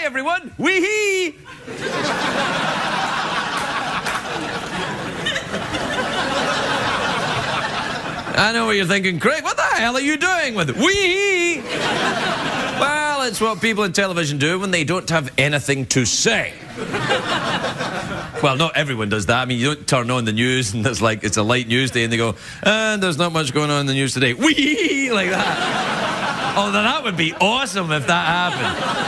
Hi, everyone. Wee-hee. I know what you're thinking, Craig. What the hell are you doing with it? Wee-hee. Well, it's what people in television do when they don't have anything to say. Well, not everyone does that. I mean, you don't turn on the news and it's a light news day and they go, and there's not much going on in the news today. Wee! Like that. Oh, then that would be awesome if that happened.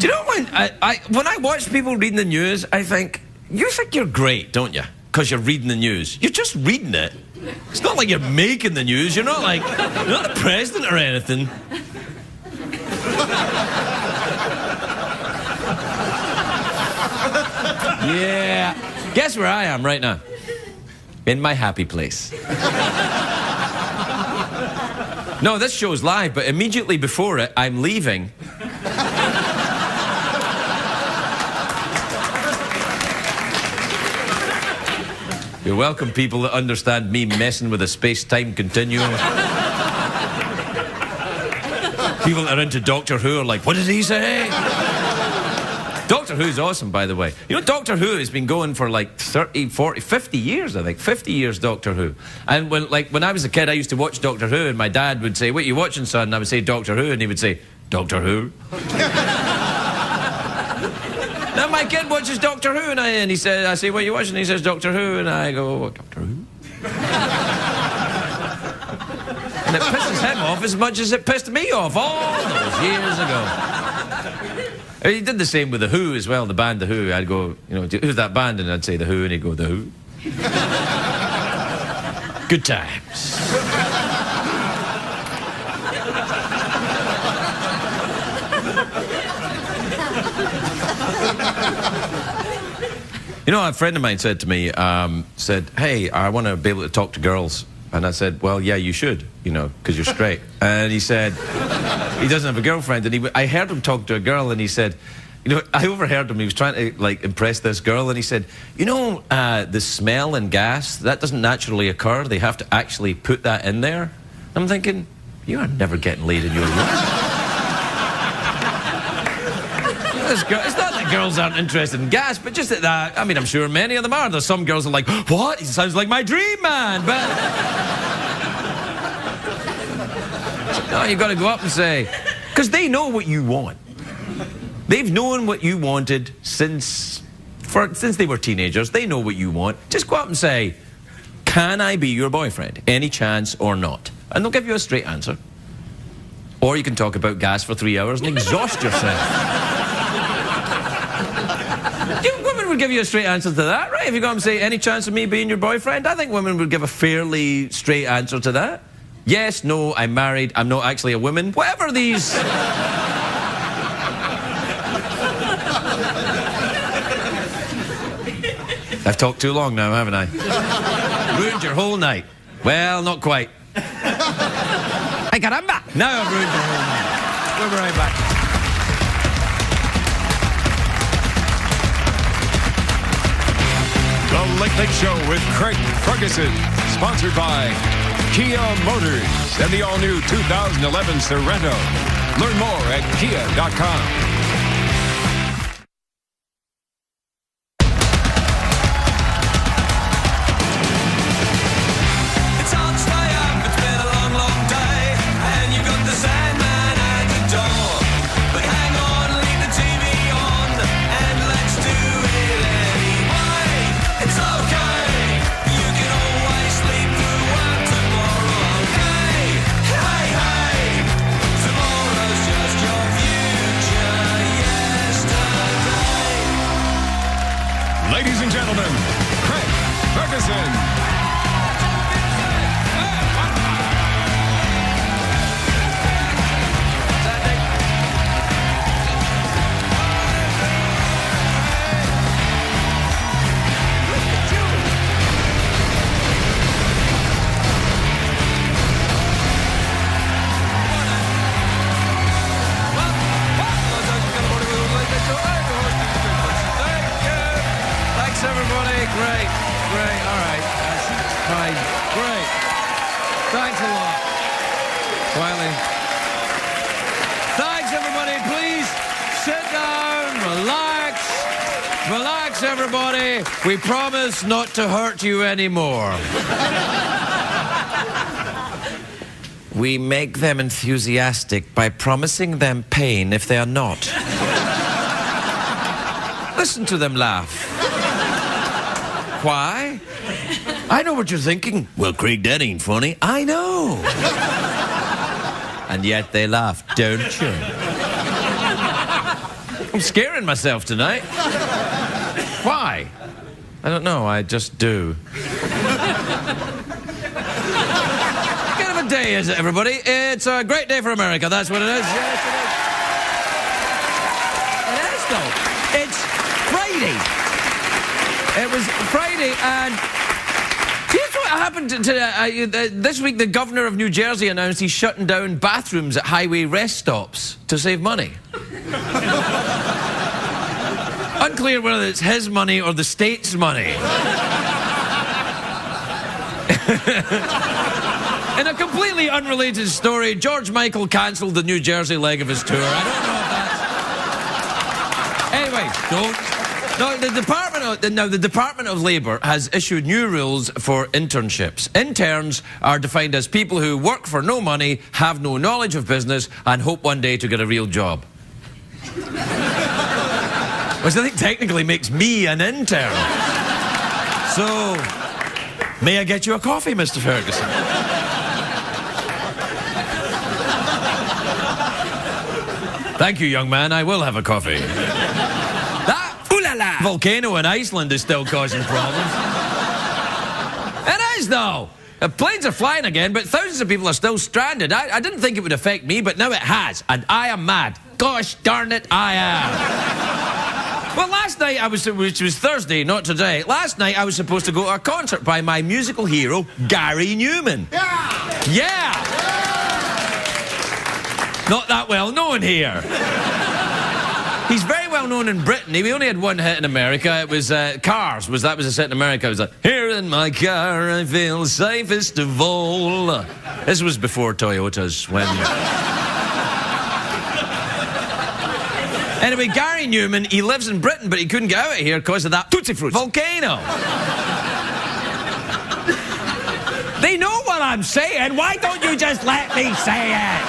Do you know when I watch people reading the news, I think, you think you're great, don't you? Because you're reading the news. You're just reading it. It's not like you're making the news. You're not the president or anything. Yeah. Guess where I am right now? In my happy place. No, this show's live, but immediately before it, I'm leaving. You're welcome, people that understand me messing with a space-time continuum. People that are into Doctor Who are like, what did he say? Doctor Who's awesome, by the way. You know, Doctor Who has been going for like 30, 40, 50 years, I think. 50 years, Doctor Who. And when I was a kid, I used to watch Doctor Who, and my dad would say, what are you watching, son? And I would say, Doctor Who, and he would say, Doctor Who? Now my kid watches Doctor Who, and I say, what are you watching? And he says, Doctor Who, and I go, what, Doctor Who? And it pisses him off as much as it pissed me off all those years ago. He did the same with The Who as well, the band The Who. I'd go, you know, who's that band? And I'd say The Who, and he'd go, The Who. Good times. You know, a friend of mine said to me, hey, I want to be able to talk to girls. And I said, well, yeah, you should, you know, because you're straight. And he said, he doesn't have a girlfriend. And I heard him talk to a girl, and he said, you know, I overheard him. He was trying to, like, impress this girl, and he said, you know, the smell and gas, that doesn't naturally occur. They have to actually put that in there. I'm thinking, you are never getting laid in your life. It's not that girls aren't interested in gas, but just that, I mean, I'm sure many of them are. There's some girls that are like, what? He sounds like my dream man, but... No, you've got to go up and say... Because they know what you want. They've known what you wanted since they were teenagers. They know what you want. Just go up and say, can I be your boyfriend? Any chance or not? And they'll give you a straight answer. Or you can talk about gas for 3 hours and exhaust yourself. Women would give you a straight answer to that, right? If you go and say, any chance of me being your boyfriend? I think women would give a fairly straight answer to that. Yes, no, I'm married, I'm not actually a woman. Whatever these... I've talked too long now, haven't I? Ruined your whole night. Well, not quite. Hey, caramba! Now I've ruined your whole night. We'll be right back. The Late Late Show with Craig Ferguson, sponsored by Kia Motors and the all-new 2011 Sorento. Learn more at kia.com. Ladies and gentlemen, Craig Ferguson. Everybody, great, all right, that's fine, great, thanks a lot, Wiley, thanks a Relax, everybody. We promise not to hurt you anymore. We make them enthusiastic by promising them pain if they are not. Listen to them laugh. Why? I know what you're thinking. Well, Craig, that ain't funny. I know. And yet they laugh, don't you? I'm scaring myself tonight. Why? I don't know, I just do. What kind of a day is it, everybody? It's a great day for America, that's what it is. Yes, it is. It is, though. It's Friday. It was Friday, and here's what happened this week. The governor of New Jersey announced he's shutting down bathrooms at highway rest stops to save money. Unclear whether it's his money or the state's money. In a completely unrelated story, George Michael cancelled the New Jersey leg of his tour. I don't know if that's... Anyway, don't... No, the Department of Labour has issued new rules for internships. Interns are defined as people who work for no money, have no knowledge of business, and hope one day to get a real job. Which I think technically makes me an intern. So, may I get you a coffee, Mr. Ferguson? Thank you, young man. I will have a coffee. That volcano in Iceland is still causing problems. It is, though. Planes are flying again, but thousands of people are still stranded. I didn't think it would affect me, but now it has, and I am mad. Gosh darn it, I am. Well, last night, which was Thursday, not today, last night I was supposed to go to a concert by my musical hero, Gary Newman. Yeah! Yeah! Not that well known here. He's very well known in Britain. He only had one hit in America. It was Cars. That was a set in America. It was like, here in my car, I feel safest of all. This was before Toyotas, when... Anyway, Gary Newman, he lives in Britain, but he couldn't get out of here because of that Tootsie Fruit volcano. They know what I'm saying. Why don't you just let me say it?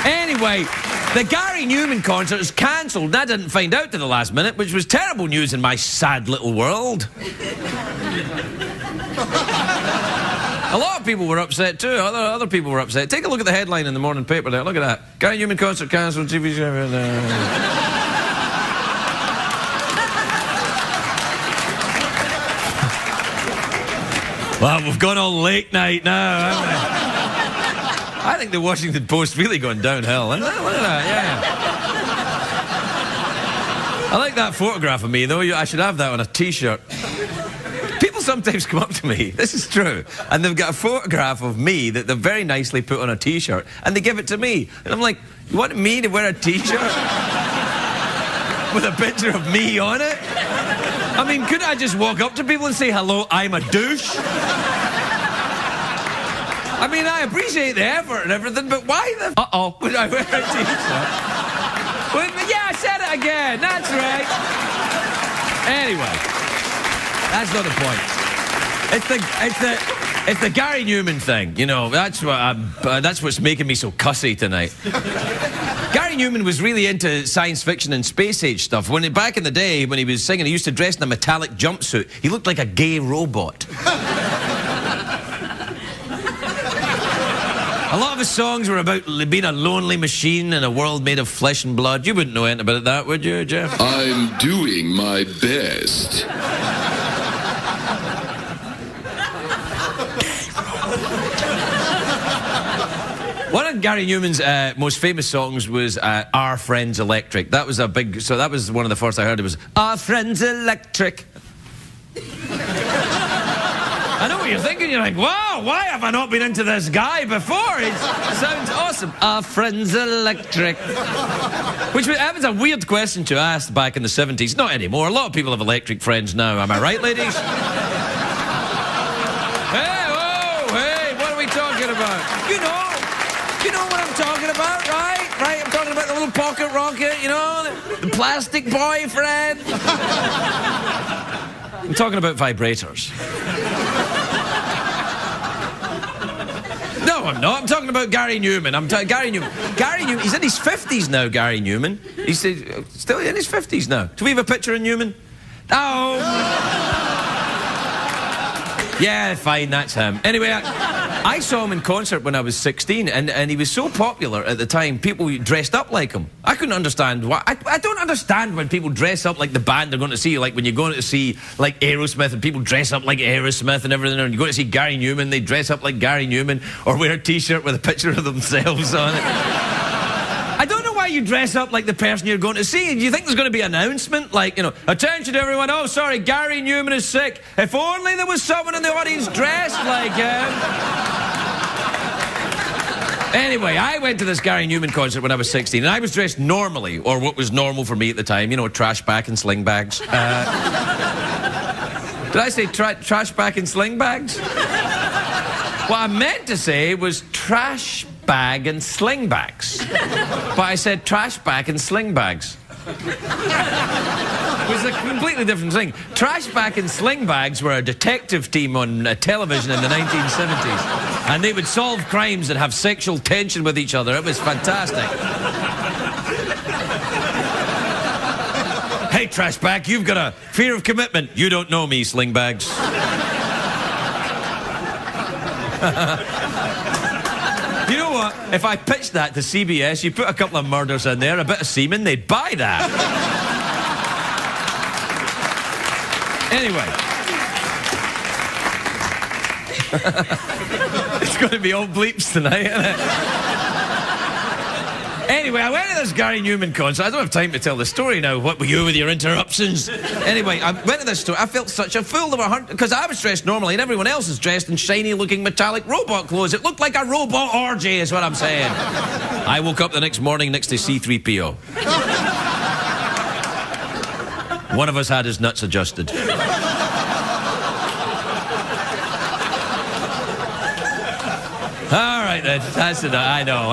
Anyway, the Gary Newman concert is cancelled, and I didn't find out to the last minute, which was terrible news in my sad little world. A lot of people were upset too. Other people were upset. Take a look at the headline in the morning paper there. Look at that. Gary Newman concert cancelled. TV show. Well, we've gone all late night now, haven't we? I think the Washington Post's really gone downhill, isn't it? Look at that, yeah. I like that photograph of me, though. I should have that on a T-shirt. People sometimes come up to me, this is true, and they've got a photograph of me that they've very nicely put on a T-shirt, and they give it to me. And I'm like, you want me to wear a T-shirt with a picture of me on it? I mean, couldn't I just walk up to people and say, hello, I'm a douche? I mean, I appreciate the effort and everything, but why the would I wear a T-shirt? Well, yeah, I said it again. That's right. Anyway, that's not the point. It's the Gary Newman thing. You know, that's what's making me so cussy tonight. Gary Newman was really into science fiction and space age stuff. Back in the day, when he was singing, he used to dress in a metallic jumpsuit. He looked like a gay robot. A lot of his songs were about being a lonely machine in a world made of flesh and blood. You wouldn't know anything about that, would you, Jeff? I'm doing my best. One of Gary Newman's most famous songs was Our Friends Electric. That was that was one of the first I heard. It was Our Friends Electric. I know what you're thinking. You're like, wow, why have I not been into this guy before? It sounds awesome. Our Friends Electric. That was a weird question to ask back in the 70s. Not anymore. A lot of people have electric friends now. Am I right, ladies? Hey, whoa, hey, what are we talking about? You know what I'm talking about, right? Right, I'm talking about the little pocket rocket, you know, the plastic boyfriend. I'm talking about vibrators. No, I'm not. I'm talking about Gary Newman. Gary Newman. He's in his 50s now, Gary Newman. He's still in his 50s now. Do we have a picture of Newman? Oh. Yeah, fine, that's him. Anyway, I saw him in concert when I was 16, and he was so popular at the time, people dressed up like him. I couldn't understand why. I don't understand when people dress up like the band they're going to see, like when you're going to see, like, Aerosmith, and people dress up like Aerosmith and everything, and you go to see Gary Newman, they dress up like Gary Newman, or wear a T-shirt with a picture of themselves on it. I don't know why you dress up like the person you're going to see. Do you think there's going to be an announcement? Like, you know, attention everyone, oh, sorry, Gary Newman is sick. If only there was someone in the audience dressed like him. Anyway, I went to this Gary Newman concert when I was 16, and I was dressed normally, or what was normal for me at the time, you know, trash bag and sling bags. Did I say trash bag and sling bags? What I meant to say was trash bag and sling bags. But I said trash bag and sling bags. It was a completely different thing. Trash bag and sling bags were a detective team on television in the 1970s. And they would solve crimes and have sexual tension with each other. It was fantastic. Hey, trash bag, you've got a fear of commitment. You don't know me, sling bags. You know what? If I pitched that to CBS, you put a couple of murders in there, a bit of semen, they'd buy that. Anyway. It's going to be all bleeps tonight, isn't it? Anyway, I went to this Gary Newman concert. I don't have time to tell the story now. What were you with your interruptions? Anyway, I went to this store. I felt such a fool. Because I was dressed normally and everyone else is dressed in shiny-looking metallic robot clothes. It looked like a robot orgy, is what I'm saying. I woke up the next morning next to C-3PO. One of us had his nuts adjusted. All right, then. That's enough. I know.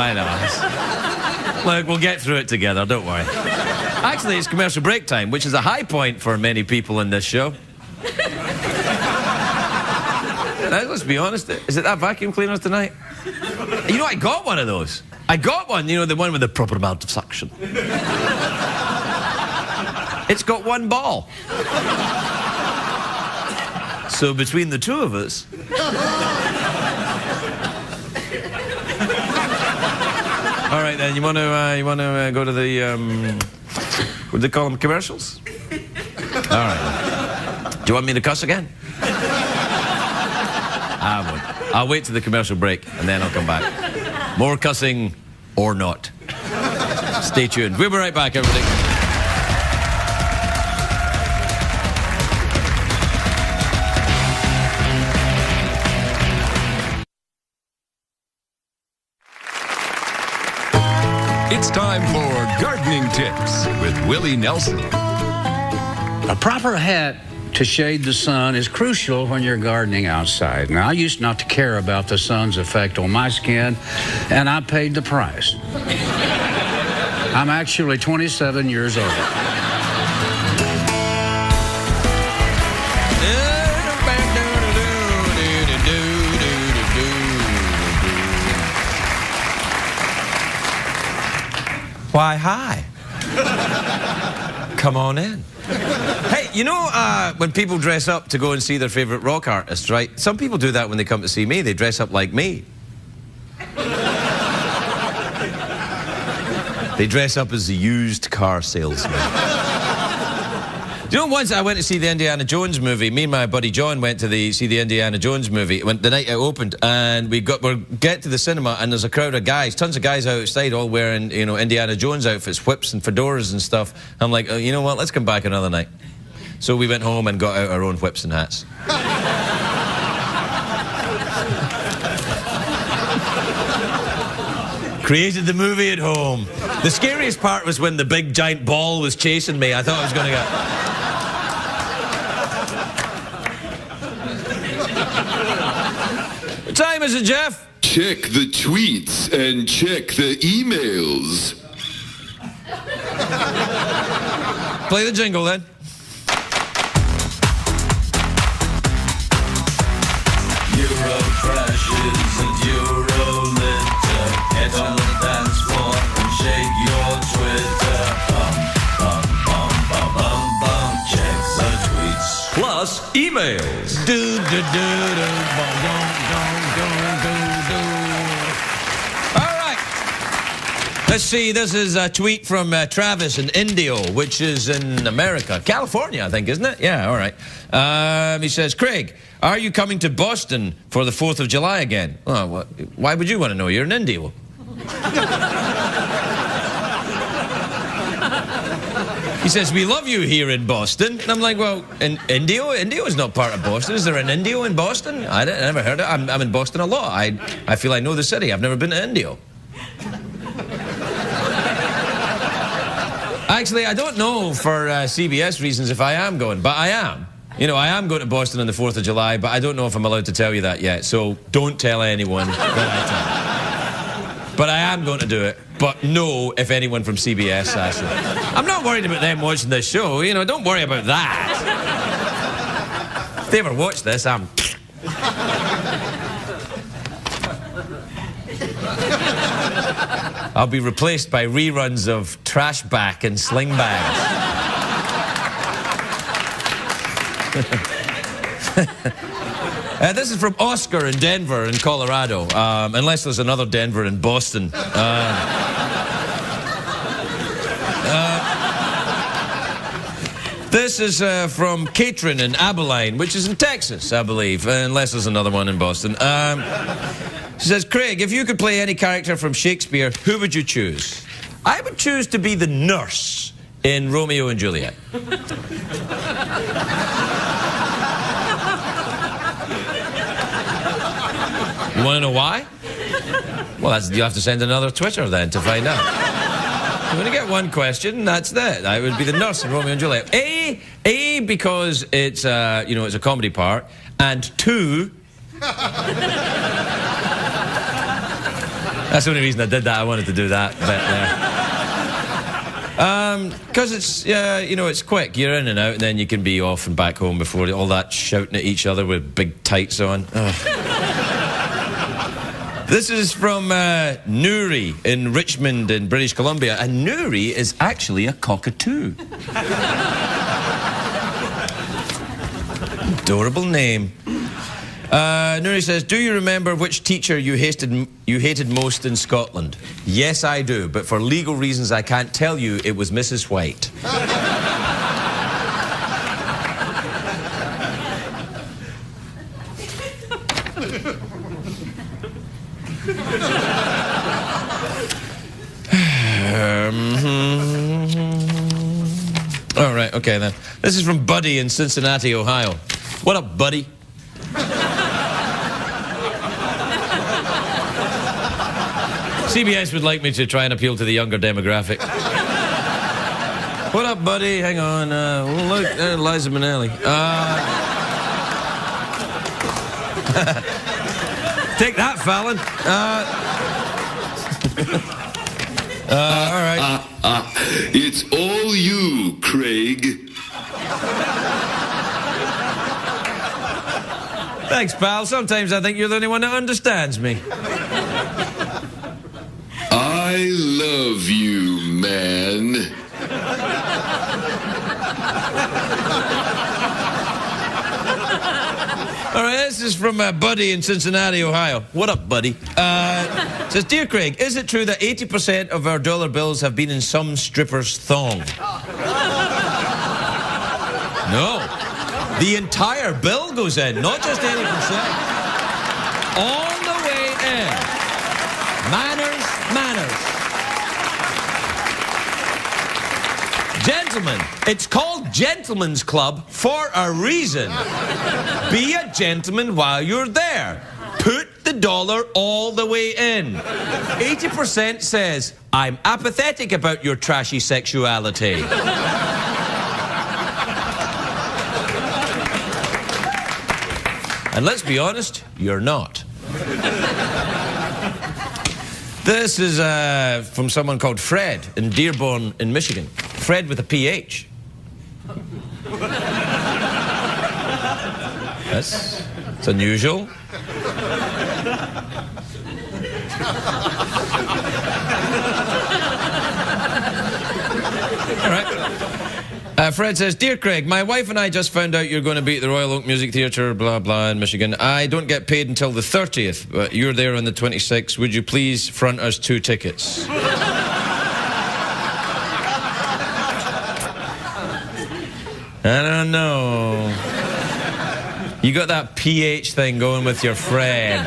Look, we'll get through it together, don't worry. Actually, it's commercial break time, which is a high point for many people in this show. Let's be honest. Is it that vacuum cleaner tonight? You know, I got one of those. I got one, you know, the one with the proper amount of suction. It's got one ball. So between the two of us... All right, then, you want to go to the, what do they call them, commercials? All right. Do you want me to cuss again? I won't. I'll wait till the commercial break, and then I'll come back. More cussing or not. Stay tuned. We'll be right back, everybody. It's time for Gardening Tips with Willie Nelson. A proper hat to shade the sun is crucial when you're gardening outside. Now, I used not to care about the sun's effect on my skin, and I paid the price. I'm actually 27 years old. Why, hi. Come on in. Hey, you know when people dress up to go and see their favourite rock artist, right? Some people do that when they come to see me. They dress up like me. They dress up as a used car salesman. You know, once I went to see the Indiana Jones movie, me and my buddy John went to see the Indiana Jones movie the night it opened, and we get to the cinema, and there's a crowd of guys, tons of guys outside, all wearing, you know, Indiana Jones outfits, whips and fedoras and stuff. I'm like, oh, you know what, let's come back another night. So we went home and got out our own whips and hats. Created the movie at home. The scariest part was when the big giant ball was chasing me. I thought I was going to get... What time is it, Jeff? Check the tweets and check the emails. Play the jingle then. Euro crashes and Euro litter. Get on the dance floor and shake your Twitter. Bum, bum, bum, bum, bum, bum. Check the tweets. Plus emails. Do, do, do, do. Bum, dum, dum, dum, do, do. All right. Let's see. This is a tweet from Travis in Indio, which is in America. California, I think, isn't it? Yeah, all right. He says, Craig, are you coming to Boston for the 4th of July again? Oh, why would you want to know? You're in Indio. He says, we love you here in Boston. And I'm like, well, in Indio? Indio is not part of Boston. Is there an Indio in Boston? I never heard of it. I'm in Boston a lot. I feel I know the city. I've never been to Indio. Actually, I don't know for CBS reasons if I am going, but I am. You know, I am going to Boston on the 4th of July, but I don't know if I'm allowed to tell you that yet, so don't tell anyone that I tell. But I am going to do it, but no if anyone from CBS asks it. I'm not worried about them watching this show, you know, don't worry about that. If they ever watch this, I'm... I'll be replaced by reruns of Trash Back and Sling Bags. This is from Oscar in Denver in Colorado, unless there's another Denver in Boston. This is from Catherine in Abilene, which is in Texas, I believe, unless there's another one in Boston. She says, Craig, if you could play any character from Shakespeare, who would you choose? I would choose to be the nurse in Romeo and Juliet. You want to know why? Well, you have to send another Twitter then to find out. I'm going to get one question, that's it. I would be the nurse in Romeo and Juliet. A because it's, you know, it's a comedy part, and 2... That's the only reason I did that. I wanted to do that bit there. Because it's, you know, it's quick. You're in and out, and then you can be off and back home before all that shouting at each other with big tights on. This is from Nuri in Richmond in British Columbia. And Nuri is actually a cockatoo. Adorable name. Nuri says, do you remember which teacher you hated most in Scotland? Yes, I do, but for legal reasons I can't tell you. It was Mrs. White. All right, okay then. This is from Buddy in Cincinnati, Ohio. What up, Buddy? CBS would like me to try and appeal to the younger demographic. What up, Buddy? Hang on. Look, Liza Minnelli. Take that, Fallon. All right. It's all you, Craig. Thanks, pal. Sometimes I think you're the only one that understands me. I love you, man. All right, this is from Buddy in Cincinnati, Ohio. What up, Buddy? Says, Dear Craig, is it true that 80% of our dollar bills have been in some stripper's thong? No. The entire bill goes in, not just 80%. All the way in. Manners, manners. Gentlemen, it's called Gentlemen's Club for a reason. Be a gentleman while you're there. Put the dollar all the way in. 80% says, I'm apathetic about your trashy sexuality. And let's be honest, you're not. This is from someone called Fred in Dearborn in Michigan. Fred with a PH. It's unusual. All right. Fred says, Dear Craig, my wife and I just found out you're going to be at the Royal Oak Music Theatre, blah, blah, in Michigan. I don't get paid until the 30th, but you're there on the 26th. Would you please front us 2 tickets? I don't know. You got that PH thing going with your Fred.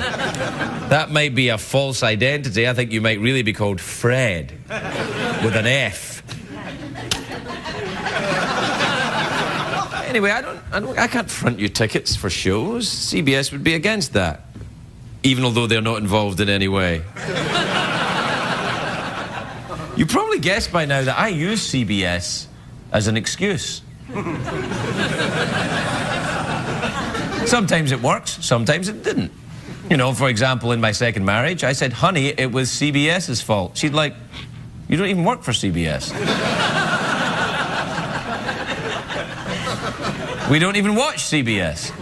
That might be a false identity. I think you might really be called Fred with an F. Anyway, I can't front you tickets for shows. CBS would be against that, even although they're not involved in any way. You probably guessed by now that I use CBS as an excuse. Sometimes it works, sometimes it didn't. You know, for example, in my second marriage, I said, honey, it was CBS's fault. She'd like, you don't even work for CBS. We don't even watch CBS.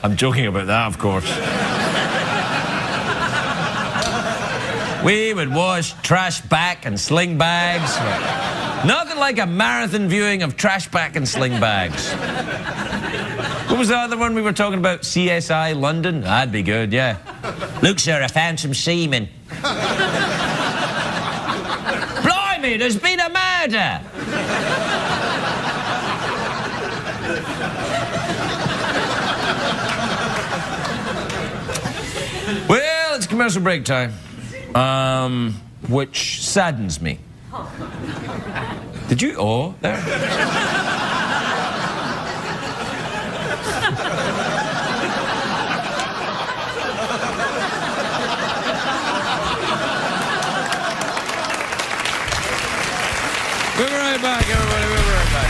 I'm joking about that, of course. We would watch Trash Back and Sling Bags. Nothing like a marathon viewing of Trash Back and Sling Bags. What was the other one we were talking about? CSI London? That'd be good, yeah. Look, sir, I found some semen. Blimey, there's been a murder! Well, it's commercial break time. Which saddens me. Did you? Oh, there. We'll be right back, everybody. We'll be right back.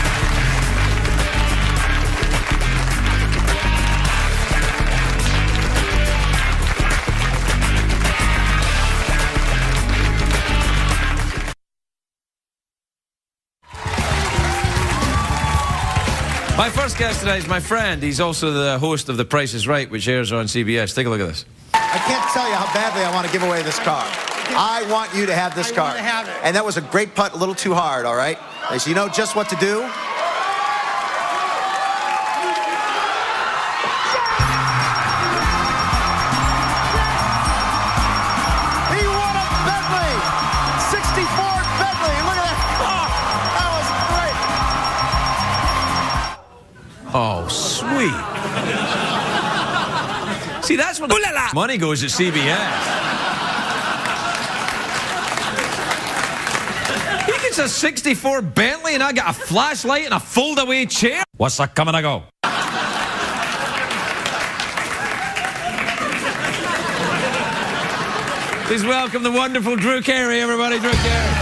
My first guest today is my friend. He's also the host of The Price is Right, which airs on CBS. Take a look at this. I can't tell you how badly I want to give away this car. I want you to have this car. Have it. And that was a great putt, a little too hard, all right? So you know just what to do. He won a Bentley! 64 Bentley! Look at that! Oh, that was great! Oh, sweet. See, that's when the money goes at CBS. He gets a 64 Bentley and I got a flashlight and a fold-away chair. What's that coming to go? Please welcome the wonderful Drew Carey, everybody. Drew Carey.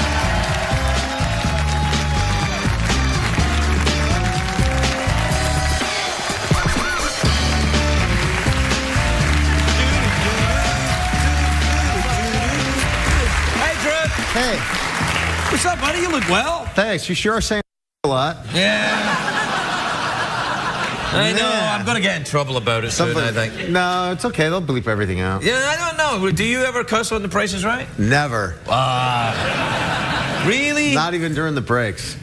Hey. What's up, buddy? You look well. Thanks. You sure are saying a lot. Yeah. I know. I'm going to get in trouble about it soon, I think. No, it's okay. They'll bleep everything out. Yeah, I don't know. Do you ever cuss on The Price is Right? Never. Really? Not even during the breaks.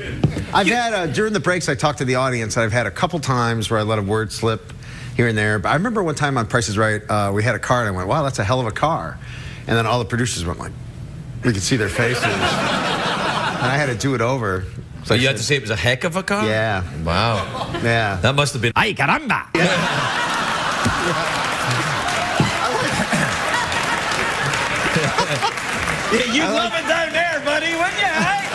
I've had, during the breaks, I talked to the audience. I've had a couple times where I let a word slip here and there. But I remember one time on Price is Right, we had a car, and I went, wow, that's a hell of a car. And then all the producers went like, we could see their faces. And I had to do it over. So you had to say it was a heck of a car? Yeah. Wow. Yeah. That must have been... Ay, caramba! Yeah. You'd love it down there, buddy, wouldn't you, hey?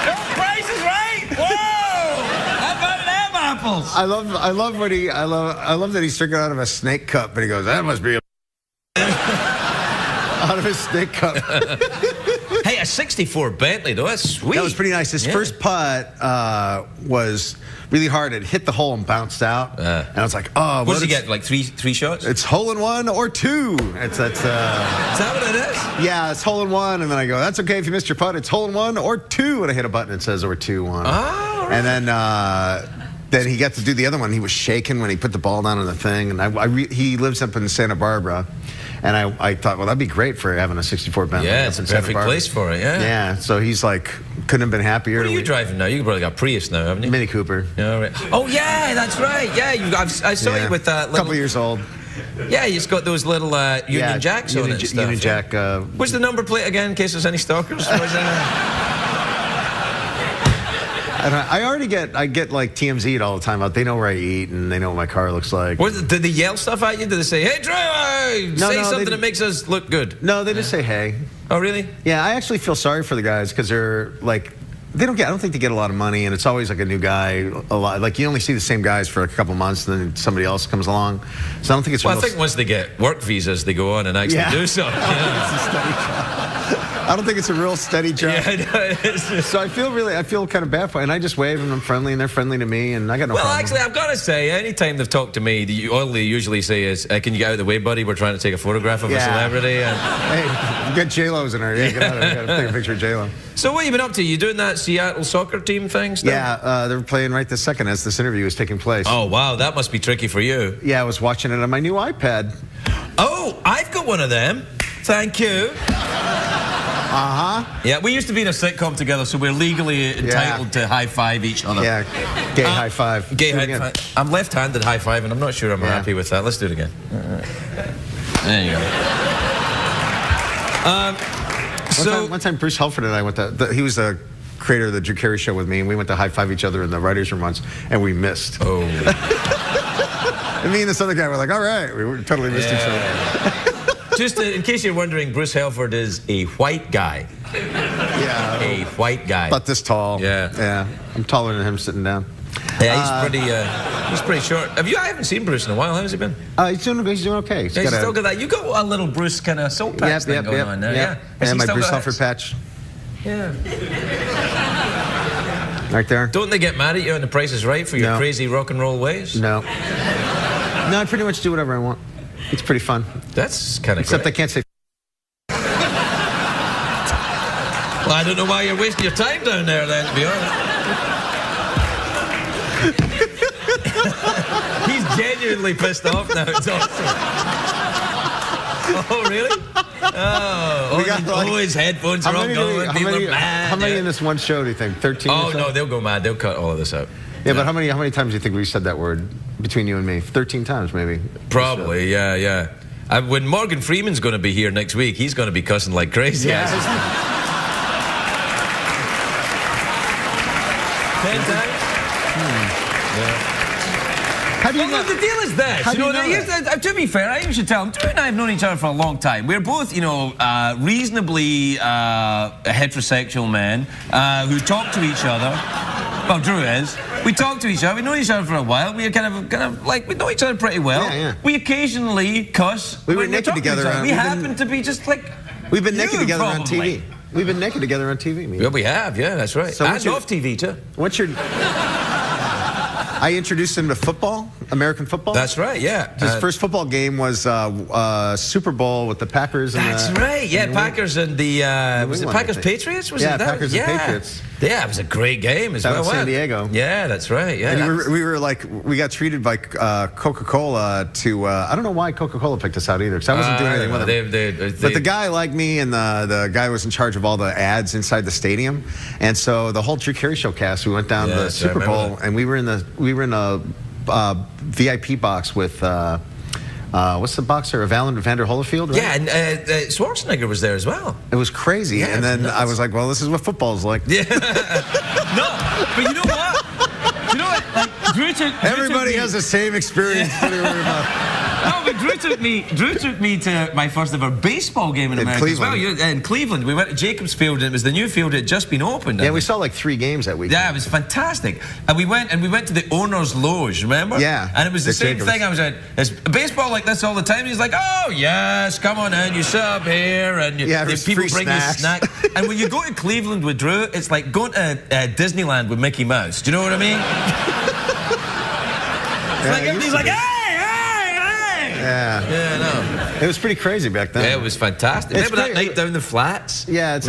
Those Prices Right? Whoa! How about them apples? I love when he, I love that he's drinking out of a snake cup, but he goes, that must be a... out of his snake cup. Hey, a 64 Bentley, though, that's sweet. That was pretty nice. His first putt was really hard. It hit the hole and bounced out. And I was like, oh. What does he get, like three shots? It's hole-in-one or two. Is that what it is? Yeah, it's hole-in-one. And then I go, that's okay if you missed your putt. It's hole-in-one or two. And I hit a button that says or 2-1. Oh, right. And then then he got to do the other one. He was shaking when he put the ball down on the thing. And he lives up in Santa Barbara. And I thought, well, that'd be great for having a 64 Bentley. Yeah, it's a perfect place for it, yeah. Yeah, so he's like, couldn't have been happier. What are you driving now? You've probably got Prius now, haven't you? Mini Cooper. Yeah, right. Oh, yeah, that's right. Yeah, I saw you with that little... Couple years old. Yeah, he's got those little Union Jacks on it and stuff. Union Jack. What's the number plate again, in case there's any stalkers? I get like TMZ'd all the time. They know where I eat and they know what my car looks like. Did they yell stuff at you? Did they say, hey, driver, say something that makes us look good? No, they just say, hey. Oh, really? Yeah, I actually feel sorry for the guys because they're like, I don't think they get a lot of money, and it's always like a new guy. A lot, like you only see the same guys for a couple months, and then somebody else comes along. So I don't think it's. Well, I think once they get work visas, they go on and actually do something. I don't think it's a real steady job. Yeah, no, it is. So I feel kind of bad for it, and I just wave and I'm friendly, and they're friendly to me, and I got no problem. Well, actually, I've got to say, anytime they've talked to me, all they usually say is, can you get out of the way, buddy? We're trying to take a photograph of a celebrity. And... Hey, get J-Lo's in her. Yeah, get out of there. Got to take a picture of J-Lo. So what have you been up to? You doing that Seattle soccer team thing still? Yeah, they're playing right this second as this interview is taking place. Oh, wow, that must be tricky for you. Yeah, I was watching it on my new iPad. Oh, I've got one of them. Thank you. Uh-huh. Yeah, we used to be in a sitcom together, so we're legally entitled to high-five each other. Yeah, gay high five. Gay high five. I'm left-handed high-five, and I'm not sure I'm happy with that. Let's do it again. There you go. One time Bruce Helford and I went to, he was the creator of the Drew Carey show with me, and we went to high-five each other in the writer's room once, and we missed. Oh. And me and this other guy were like, all right, we totally missed each other. Just in case you're wondering, Bruce Helford is a white guy. Yeah. A white guy. About this tall. Yeah. Yeah. I'm taller than him sitting down. Yeah, he's pretty short. I haven't seen Bruce in a while. How's he been? He's doing okay. He's still got that. You got a little Bruce kind of soul patch thing going on there. Yeah. And my Bruce Helford patch. Yeah. Right there. Don't they get mad at you on The Price is Right for your crazy rock and roll ways? No. No, I pretty much do whatever I want. It's pretty fun. That's kind of Except I can't say. Well, I don't know why you're wasting your time down there then, to be honest. He's genuinely pissed off now. It's awesome. Oh, really? Oh, his headphones are all going. People are mad. How many in this one show do you think? 13? Oh, no, they'll go mad. They'll cut all of this out. Yeah, but how many times do you think we said that word between you and me? 13 times, maybe. Probably, yeah. When Morgan Freeman's going to be here next week, he's going to be cussing like crazy. Yeah. 10 times? Yeah. How do you know? The deal is this. How do you know that? To be fair, I should tell him, Drew and I have known each other for a long time. We're both, reasonably heterosexual men who talk to each other. Well, Drew is. We talk to each other. We know each other for a while. We kind of like we know each other pretty well. Yeah. We occasionally cuss. We were naked together. We happen to be just like. We've been naked together on probably. TV. We've been naked together on TV. Yeah, we have. Yeah, that's right. So and off TV too. What's your? I introduced him to football, American football. That's right, yeah. His first football game was Super Bowl with the Packers. That's right, yeah, Packers and the, was it Packers Patriots? Was it that? Packers and Patriots. Yeah, it was a great game as well. San Diego. Yeah, that's right, yeah. And we were like, we got treated by Coca-Cola to, I don't know why Coca-Cola picked us out either, because I wasn't doing anything with them. But the guy liked me, and the guy was in charge of all the ads inside the stadium. And so the whole Drew Carey show cast, we went down to the Super Bowl, and we were in a VIP box with what's the boxer? Vander Holyfield, right? Yeah, and Schwarzenegger was there as well. It was crazy. Yeah, and then I was like, well, this is what football's like. Yeah. No, but you know what? You know what? Like, Everybody has the same experience. No, but Drew took me to my first ever baseball game in America Cleveland. as well. In Cleveland. We went to Jacobs Field, and it was the new field that had just been opened. Yeah, we saw like 3 games that week. Yeah, it was fantastic. And we went to the owner's loge, remember? Yeah. And it was the same Jacobs thing. I was like, is baseball like this all the time? He's like, oh, yes, come on in. You sit up here, and people bring you snacks. And when you go to Cleveland with Drew, it's like going to Disneyland with Mickey Mouse. Do you know what I mean? It's like everybody's like, hey! Yeah. Yeah, I know. It was pretty crazy back then. Yeah, it was fantastic. It's Remember that great. night down the flats? Yeah, it's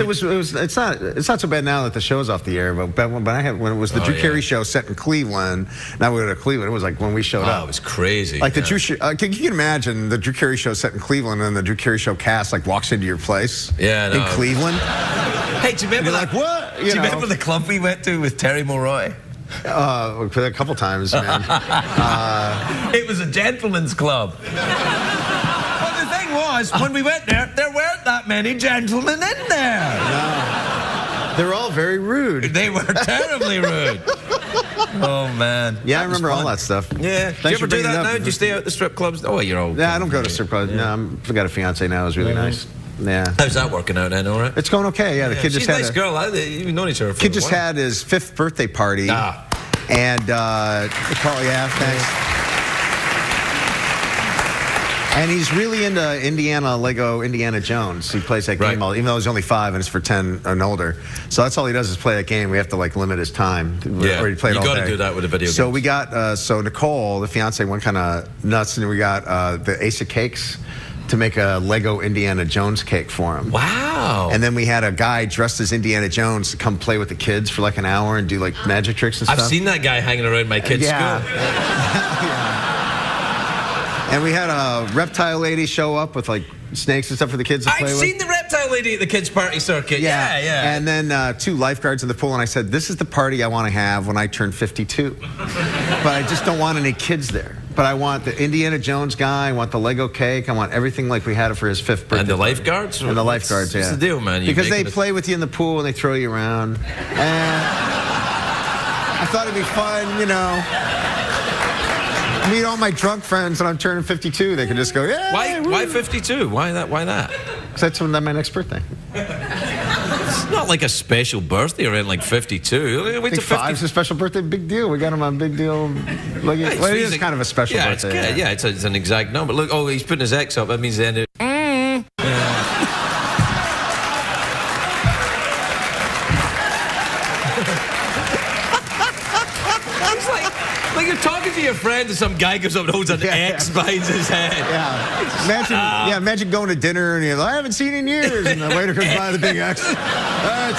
not so bad now that the show's off the air, but when it was the Drew Carey show set in Cleveland, now we go to Cleveland. It was like when we showed up. Oh, it was crazy. Like the Drew, can you imagine the Drew Carey show set in Cleveland and the Drew Carey show cast like walks into your place? Yeah, I know. In Cleveland. Hey, do you remember You're like, what? Do you remember the club we went to with Terry Mulroy? A couple times, man. It was a gentleman's club. Well, the thing was, when we went there weren't that many gentlemen in there. No. They were all very rude. They were terribly rude. Oh, man. Yeah, I remember all that stuff. Yeah. Thanks do you ever for do bringing it that up. now? Do you stay out at the strip clubs? Oh, you're all... Yeah, I don't go to strip clubs. No, I've got a fiance now. It's really nice. Yeah. How's that working out then, all right? It's going okay, yeah. The kid She's just a had nice girl. You've known each other for a kid just while. had his 5th birthday party. Ah. And, Carl, yeah, thanks. And he's really into Lego Indiana Jones. He plays that game all, even though he's only 5 and it's for 10 and older. So that's all he does is play that game. We have to like limit his time. Yeah, or he played you all got to day. do that with a video game. So we got, Nicole, the fiance, went kind of nuts, and we got the Ace of Cakes to make a Lego Indiana Jones cake for him. Wow. And then we had a guy dressed as Indiana Jones to come play with the kids for like an hour and do like magic tricks and stuff. I've seen that guy hanging around my kid's school. Yeah. And we had a reptile lady show up with like snakes and stuff for the kids to play I've with. seen the reptile lady at the kids' party circuit. Yeah. And then 2 lifeguards in the pool, and I said, this is the party I want to have when I turn 52. But I just don't want any kids there. But I want the Indiana Jones guy, I want the Lego cake, I want everything like we had it for his 5th birthday. And the lifeguards? And the lifeguards, What's the deal, man? Because they play with you in the pool and they throw you around. And I thought it'd be fun, you know. Meet all my drunk friends when I'm turning 52. They can just go, yeah. Why 52? Why that? Because that's when my next birthday. It's not like a special birthday or anything like 52. I think 5's a special birthday, big deal. We got him on big deal. Like, well, it is kind of a special birthday. It's good. Yeah, it's an exact number. Look, oh, he's putting his X up. That means the end of... Like you're talking to your friend and some guy goes up and holds an X behind his head. Yeah. Imagine going to dinner and you're like, I haven't seen in years. And the waiter comes by with a big X. All right,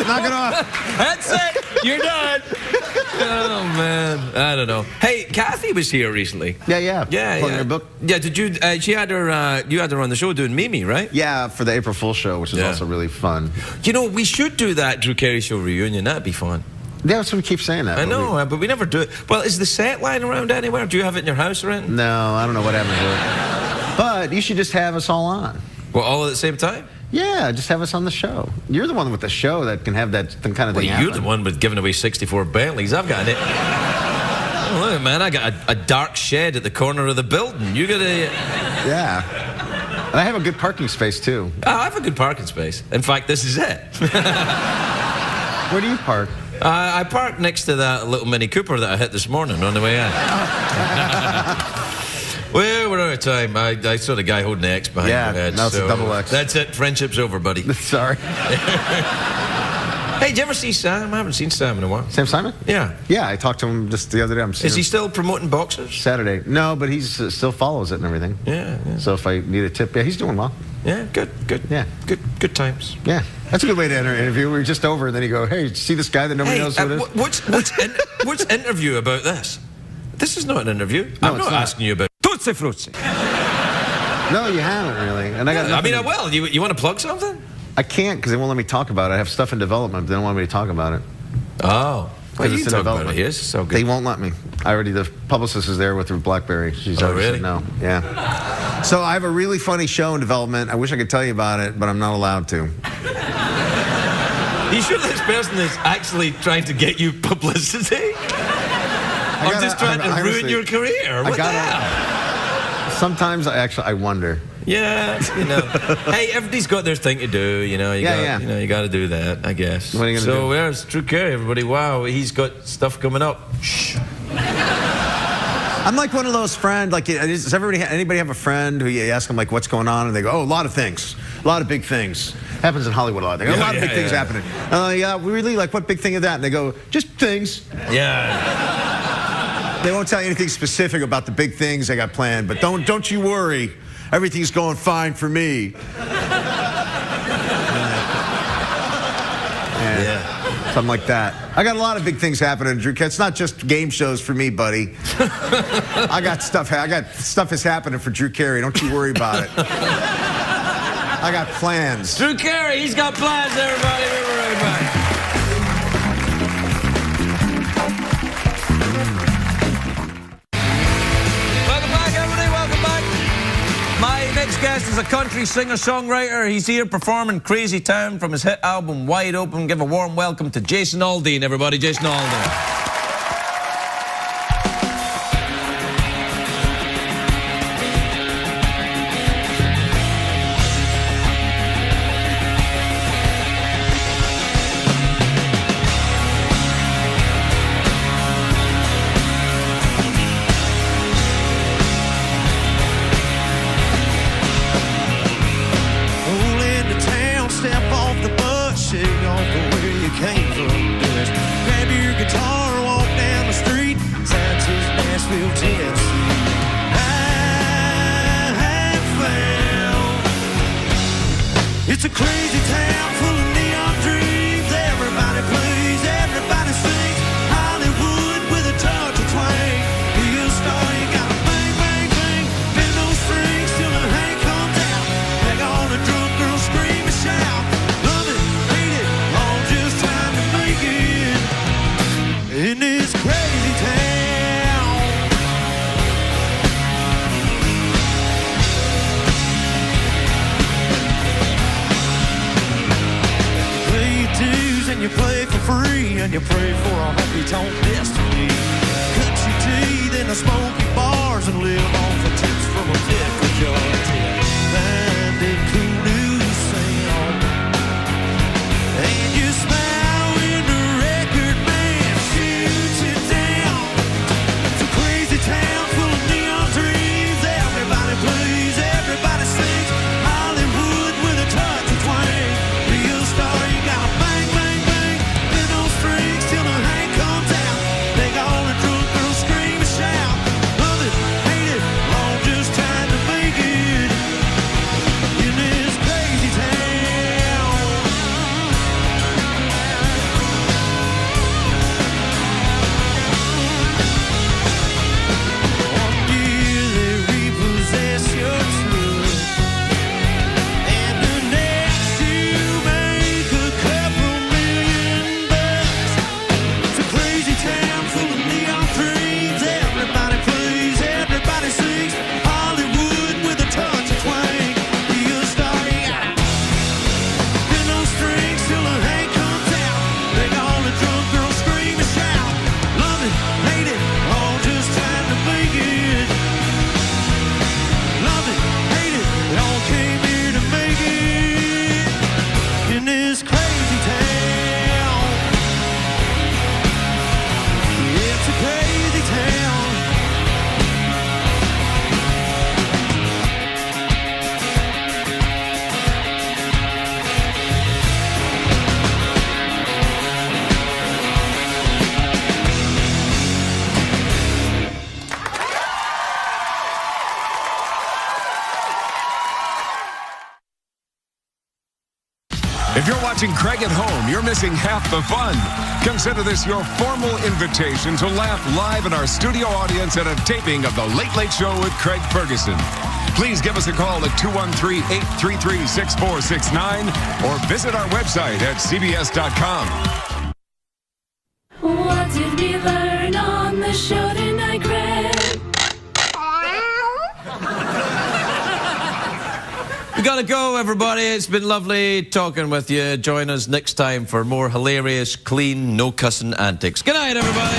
knock it off. That's it. You're done. Oh, man. I don't know. Hey, Kathy was here recently. Yeah. Pulling her book. Yeah, did you, she had her, you had her on the show doing Mimi, right? Yeah, for the April Fool's show, which is also really fun. You know, we should do that Drew Carey show reunion. That'd be fun. Yeah, that's what we keep saying that. I know, but we never do it. Well, is the set lying around anywhere? Do you have it in your house or anything? No, I don't know what happened to it. But you should just have us all on. Well, all at the same time? Yeah, just have us on the show. You're the one with the show that can have that kind of thing happen. You're the one with giving away 64 Bentleys. I've got it. Oh, look, man, I got a dark shed at the corner of the building. You got a... Yeah. And I have a good parking space, too. Oh, I have a good parking space. In fact, this is it. Where do you park? I parked next to that little Mini Cooper that I hit this morning on the way in. Well, we're out of time. I saw the guy holding the X behind your head. Now it's a double X. That's it. Friendship's over, buddy. Sorry. Hey, did you ever see Sam? I haven't seen Sam in a while. Sam Simon? Yeah. Yeah, I talked to him just the other day. Is he still promoting boxers? Saturday. No, but he still follows it and everything. Yeah. So if I need a tip, yeah, he's doing well. Yeah, good. Yeah. Good times. Yeah. That's a good way to enter an interview. We were just over, and then you go, hey, see this guy that nobody knows who it is? What's interview about this? This is not an interview. No, I'm not asking you about Tootsie Fruitsie. No, you haven't really. And I mean, I will. You want to plug something? I can't because they won't let me talk about it. I have stuff in development, but they don't want me to talk about it. Oh. Well, you it's can in talk about it development. here. It's so good. They won't let me. The publicist is there with her BlackBerry. She's already really? said no. Yeah. So I have a really funny show in development. I wish I could tell you about it, but I'm not allowed to. Are you sure this person is actually trying to get you publicity? Or just trying to ruin your career? What the hell? Sometimes I wonder. Yeah, you know. Hey, everybody's got their thing to do, you know. You got to do that, I guess. What are you going to do? So there's Drew Carey, everybody. Wow, he's got stuff coming up. Shh. I'm like one of those friends, like, does anybody have a friend who you ask them, like, what's going on? And they go, oh, a lot of things. A lot of big things. Happens in Hollywood a lot. They go, a lot of big things happening. Yeah, really, like, what big thing is that? And they go, just things. Yeah. They won't tell you anything specific about the big things they got planned, but don't you worry. Everything's going fine for me. Yeah. Something like that. I got a lot of big things happening, Drew. It's not just game shows for me, buddy. I got stuff is happening for Drew Carey. Don't you worry about it. I got plans. Drew Carey, he's got plans, everybody. Remember, everybody. Welcome back, everybody. Welcome back. My next guest is a country singer-songwriter. He's here performing Crazy Town from his hit album Wide Open. Give a warm welcome to Jason Aldean, everybody. Jason Aldean. Came from dust. Grab your guitar, walk down the street. Sign says Nashville, Tennessee. I have found it's a crazy town full of neon dreams. Everybody plays, everybody sings. Hollywood with a touch of twang. Be a star, you gotta bang, bang, bang. Bend those strings till the hang comes out. Make all the drunk girls scream and shout. In this crazy town, you play your dues and you play for free, and you pray for a honky-tonk destiny. Cut your teeth in the smoky bars and live off the tips from a pickle jar. Find a cool new sound, and you smile when the record man shoots it down. It's a crazy town full of neon dreams. Everybody plays, everybody sings. Hollywood with a touch of twang. Real star, you gotta bang, bang, bang. Bend those strings till the hang comes out. Make all the drunk girls scream and shout. Love it, hate it, long just trying to make it in this crazy town. One year they repossess your truth, and the next you make a couple $1 million. It's a crazy town full of neon dreams. Everybody plays, everybody sings. Hollywood with a touch of twang. Be a star, you gotta bend those strings till the hang comes out. Make all the drunk girls scream and shout. Love it, hate it, all just trying to make it. Love it, hate it, they all came here to make it in this crazy town. It's a crazy town. If you're watching Craig at home, you're missing half the fun. Consider this your formal invitation to laugh live in our studio audience at a taping of The Late Late Show with Craig Ferguson. Please give us a call at 213-833-6469 or visit our website at cbs.com. What did we learn on the show tonight, Craig? We gotta go, everybody. It's been lovely talking with you. Join us next time for more hilarious, clean, no cussing antics. Good night, everybody.